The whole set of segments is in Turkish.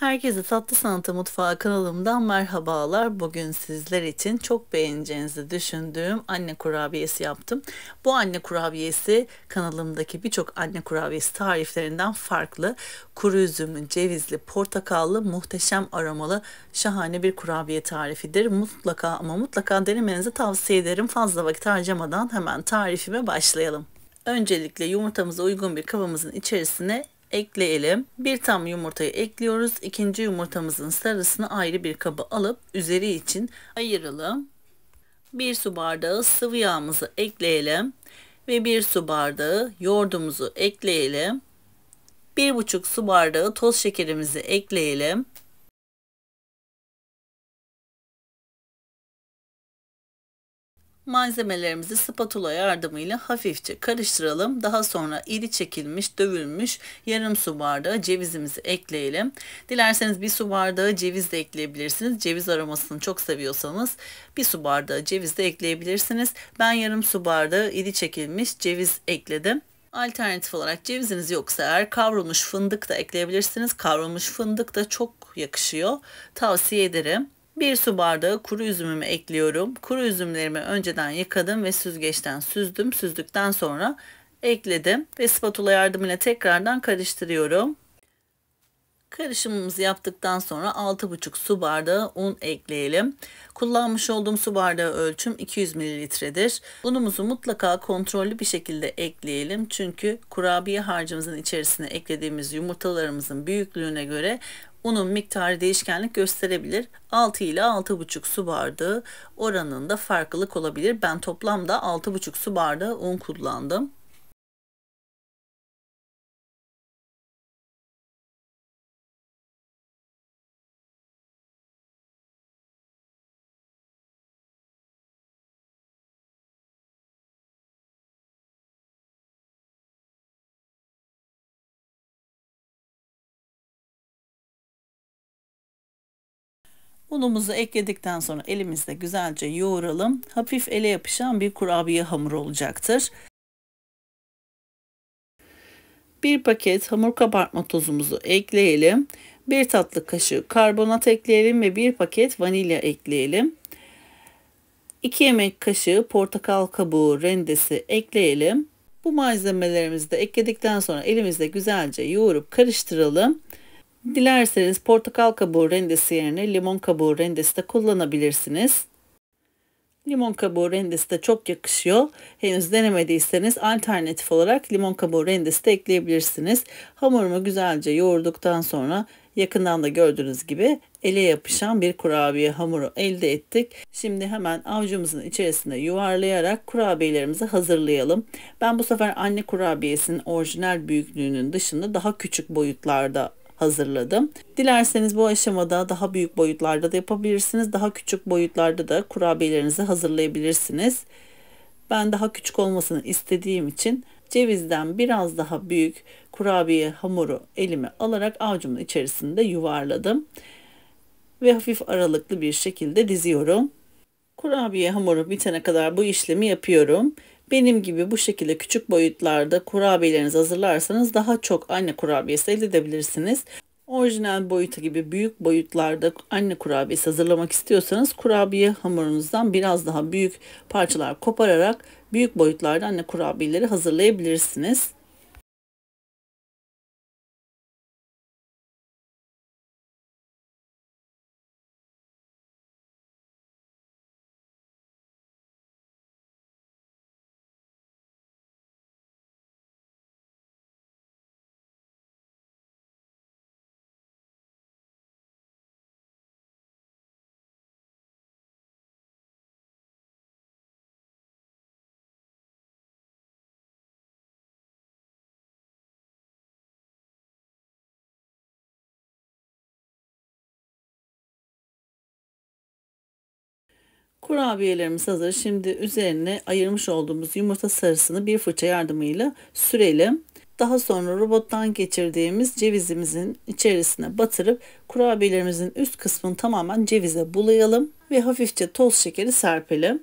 Herkese Tatlı Sanatı Mutfağı kanalımdan merhabalar. Bugün sizler için çok beğeneceğinizi düşündüğüm anne kurabiyesi yaptım. Bu anne kurabiyesi kanalımdaki birçok anne kurabiyesi tariflerinden farklı. Kuru üzümlü, cevizli, portakallı, muhteşem aromalı, şahane bir kurabiye tarifidir. Mutlaka ama mutlaka denemenizi tavsiye ederim. Fazla vakit harcamadan hemen tarifime başlayalım. Öncelikle yumurtamıza uygun bir kabımızın içerisine ekleyelim. Bir tam yumurtayı ekliyoruz. İkinci yumurtamızın sarısını ayrı bir kaba alıp üzeri için ayıralım. 1 su bardağı sıvı yağımızı ekleyelim ve 1 su bardağı yoğurdumuzu ekleyelim. 1,5 su bardağı toz şekerimizi ekleyelim. Malzemelerimizi spatula yardımıyla hafifçe karıştıralım. Daha sonra iri çekilmiş, dövülmüş yarım su bardağı cevizimizi ekleyelim. Dilerseniz 1 su bardağı ceviz de ekleyebilirsiniz. Ceviz aromasını çok seviyorsanız 1 su bardağı ceviz de ekleyebilirsiniz. Ben yarım su bardağı iri çekilmiş ceviz ekledim. Alternatif olarak ceviziniz yoksa eğer kavrulmuş fındık da ekleyebilirsiniz. Kavrulmuş fındık da çok yakışıyor. Tavsiye ederim. 1 su bardağı kuru üzümümü ekliyorum. Kuru üzümlerimi önceden yıkadım ve süzgeçten süzdüm. Süzdükten sonra ekledim ve spatula yardımıyla tekrardan karıştırıyorum. Karışımımızı yaptıktan sonra 6,5 su bardağı un ekleyelim. Kullanmış olduğum su bardağı ölçüm 200 mililitredir. Unumuzu mutlaka kontrollü bir şekilde ekleyelim. Çünkü kurabiye harcımızın içerisine eklediğimiz yumurtalarımızın büyüklüğüne göre unun miktarı değişkenlik gösterebilir. 6 ile 6,5 su bardağı oranında farklılık olabilir. Ben toplamda 6,5 su bardağı un kullandım. Unumuzu ekledikten sonra elimizde güzelce yoğuralım. Hafif ele yapışan bir kurabiye hamuru olacaktır. Bir paket hamur kabartma tozumuzu ekleyelim. 1 tatlı kaşığı karbonat ekleyelim ve 1 paket vanilya ekleyelim. 2 yemek kaşığı portakal kabuğu rendesi ekleyelim. Bu malzemelerimizi de ekledikten sonra elimizde güzelce yoğurup karıştıralım. Dilerseniz portakal kabuğu rendesi yerine limon kabuğu rendesi de kullanabilirsiniz. Limon kabuğu rendesi de çok yakışıyor. Henüz denemediyseniz alternatif olarak limon kabuğu rendesi de ekleyebilirsiniz. Hamurumu güzelce yoğurduktan sonra yakından da gördüğünüz gibi ele yapışan bir kurabiye hamuru elde ettik. Şimdi hemen avucumuzun içerisine yuvarlayarak kurabiyelerimizi hazırlayalım. Ben bu sefer anne kurabiyesinin orijinal büyüklüğünün dışında daha küçük boyutlarda hazırladım. Dilerseniz bu aşamada daha büyük boyutlarda da yapabilirsiniz. Daha küçük boyutlarda da kurabiyelerinizi hazırlayabilirsiniz. Ben daha küçük olmasını istediğim için cevizden biraz daha büyük kurabiye hamuru elime alarak avucumun içerisinde yuvarladım. Ve hafif aralıklı bir şekilde diziyorum. Kurabiye hamuru bitene kadar bu işlemi yapıyorum. Benim gibi bu şekilde küçük boyutlarda kurabiyelerinizi hazırlarsanız daha çok anne kurabiyesi elde edebilirsiniz. Orijinal boyutu gibi büyük boyutlarda anne kurabiyesi hazırlamak istiyorsanız kurabiye hamurunuzdan biraz daha büyük parçalar kopararak büyük boyutlarda anne kurabiyeleri hazırlayabilirsiniz. Kurabiyelerimiz hazır. Şimdi üzerine ayırmış olduğumuz yumurta sarısını bir fırça yardımıyla sürelim. Daha sonra robottan geçirdiğimiz cevizimizin içerisine batırıp kurabiyelerimizin üst kısmını tamamen cevize bulayalım ve hafifçe toz şekeri serpelim.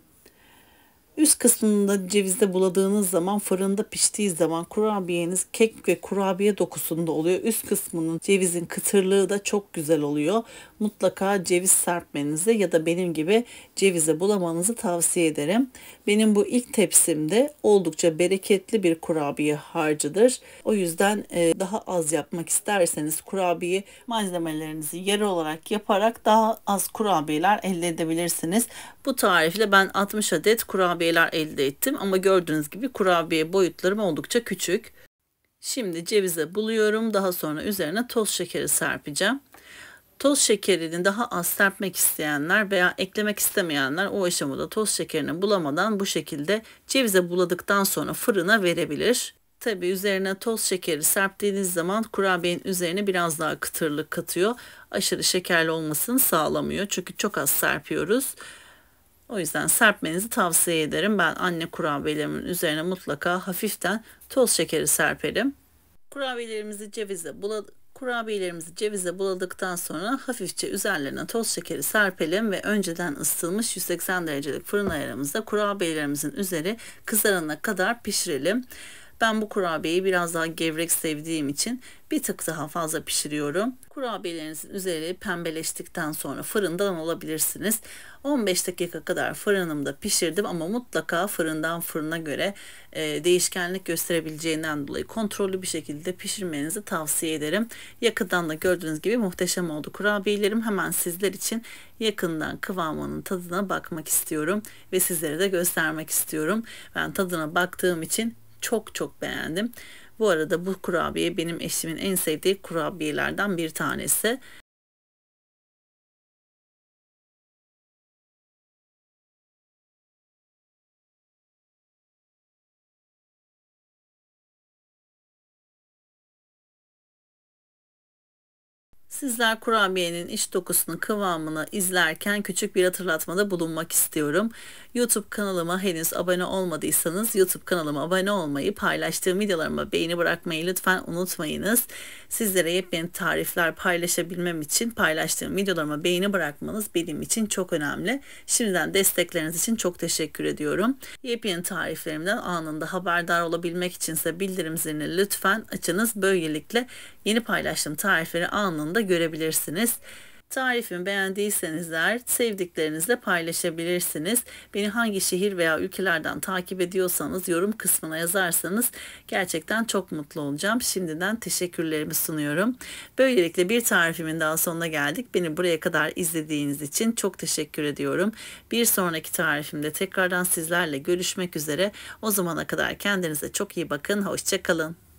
Üst kısmını da cevizle buladığınız zaman, fırında piştiği zaman kurabiyeniz kek ve kurabiye dokusunda oluyor. Üst kısmının cevizin kıtırlığı da çok güzel oluyor. Mutlaka ceviz serpmenizi ya da benim gibi cevize bulamanızı tavsiye ederim. Benim bu ilk tepsimde oldukça bereketli bir kurabiye harcıdır. O yüzden daha az yapmak isterseniz kurabiye malzemelerinizi yarı olarak yaparak daha az kurabiyeler elde edebilirsiniz. Bu tarifle ben 60 adet kurabiyeler elde ettim ama gördüğünüz gibi kurabiye boyutlarım oldukça küçük. Şimdi cevize buluyorum. Daha sonra üzerine toz şekeri serpeceğim. Toz şekerini daha az serpmek isteyenler veya eklemek istemeyenler o aşamada toz şekerini bulamadan bu şekilde cevize buladıktan sonra fırına verebilir. Tabi üzerine toz şekeri serptiğiniz zaman kurabiyenin üzerine biraz daha kıtırlık katıyor. Aşırı şekerli olmasını sağlamıyor çünkü çok az serpiyoruz. O yüzden serpmenizi tavsiye ederim. Ben anne kurabiyelerimin üzerine mutlaka hafiften toz şekeri serperim. Kurabiyelerimizi cevize buladıktan sonra hafifçe üzerlerine toz şekeri serpelim ve önceden ısıtılmış 180 derecelik fırın ayarımızda kurabiyelerimizin üzeri kızarana kadar pişirelim. Ben bu kurabiyeyi biraz daha gevrek sevdiğim için bir tık daha fazla pişiriyorum. Kurabiyelerinizin üzeri pembeleştikten sonra fırından alabilirsiniz. 15 dakika kadar fırınımda pişirdim ama mutlaka fırından fırına göre değişkenlik gösterebileceğinden dolayı kontrollü bir şekilde pişirmenizi tavsiye ederim. Yakından da gördüğünüz gibi muhteşem oldu kurabiyelerim. Hemen sizler için yakından kıvamının tadına bakmak istiyorum ve sizlere de göstermek istiyorum. Ben tadına baktığım için çok beğendim. Bu arada bu kurabiye benim eşimin en sevdiği kurabiyelerden bir tanesi. Sizler kurabiyenin iç dokusunun kıvamını izlerken küçük bir hatırlatmada bulunmak istiyorum. YouTube kanalıma henüz abone olmadıysanız YouTube kanalıma abone olmayı, paylaştığım videolarıma beğeni bırakmayı lütfen unutmayınız. Sizlere yepyeni tarifler paylaşabilmem için paylaştığım videolarıma beğeni bırakmanız benim için çok önemli. Şimdiden destekleriniz için çok teşekkür ediyorum. Yepyeni tariflerimden anında haberdar olabilmek içinse bildirim zilini lütfen açınız. Böylelikle yeni paylaştığım tarifleri anında görebilirsiniz. Tarifimi beğendiyseniz eğer sevdiklerinizle paylaşabilirsiniz. Beni hangi şehir veya ülkelerden takip ediyorsanız yorum kısmına yazarsanız gerçekten çok mutlu olacağım. Şimdiden teşekkürlerimi sunuyorum. Böylelikle bir tarifimin daha sonuna geldik. Beni buraya kadar izlediğiniz için çok teşekkür ediyorum. Bir sonraki tarifimde tekrardan sizlerle görüşmek üzere. O zamana kadar kendinize çok iyi bakın. Hoşça kalın.